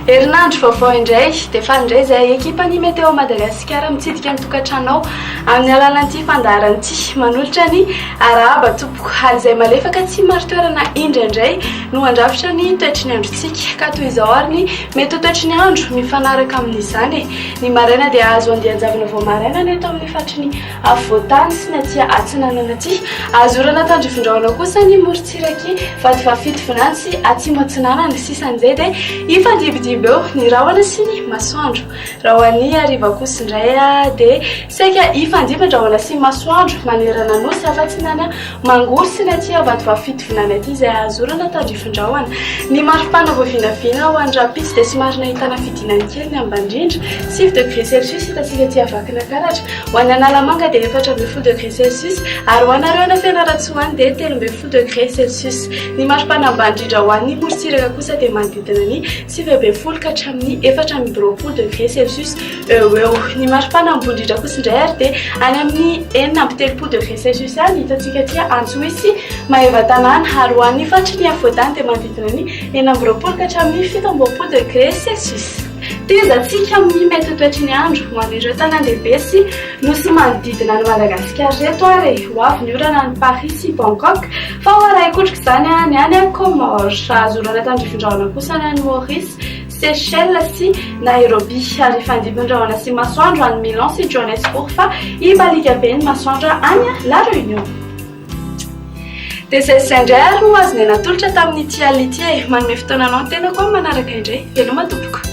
Herinandro vaovao indray dia fandray izay ekipan'ny Météo Madagasikara mitsidika ny tokantranao amin'ny alalan'ity fandaharan'ity manolotra ny arahaba tompoko izay malefaka tsy maro toerana indraindray no andrafitra ny toetry ny androntsika ka toy izao ary ny mety ho toetry ny andro mifanaraka amin'izany. Ny maraina dia azo andian-javana vao maraina ny eto amin'ny fatry ny afovoantany sy ny aty atsinanana aty. Azorana tandrifindraona kosa ny morontsiraky vadifafito finantsy atsimo atsinanana sisan'izay dia ifandibidimy eo ny rahona sy ny masoandro. Raha ho an'ny hariva kosa indray dia saika ifandimban-drahona sy masoandro manerana nosy afa-tsinana mangory sy ny aty vadifafito finanana aty izay azorana tandrifindraona. Ny maripana vao vinavina ho an'ny rapisy dia somary nahitana fidinany kely ny ambandrindra 7 degré celsius hitantsika aty avakina karatra. Ho an'ny Analamanga dia 4.0 degré celsius ary ho anareo any Fianaratsoa dia 13 degré celsius. Ny maripana ambandrindra ho an'ny morontsiraka kosa dia manodidina ny 9 ka hatramin'ny 4.0 degré celsius eo. Ny maripana ambondrindra kosa indray ary dia any amin'ny 9.3 degré celsius any hitantsika aty Antsohisy Mahevatanana ary ho an'ny fatry ny afovoantany dia manodidina ny 9 ka hatramin'ny 17 degré celsius. Tezantsika amin'ny mety toetry ny andro ho an'ireo tanan-dehibe sy nosy manodidina ny Madagasikara reto ary ho avy ny orana ny Paris sy Bangkok fa ho aray kotrika izany ny any Comores. Azorana tandrifindraona kosa ny any Maurice, Seychelles sy Nairobi ary ifandimban-drahona sy masoandro any Milan sy Johannesburg fa hibalika be ny masoandro any La Réunion. Dia izay indray ary no azo ny natolotra tamin'ity ality manome fotoananao ny tena koa manaraka indray veloma tompoko.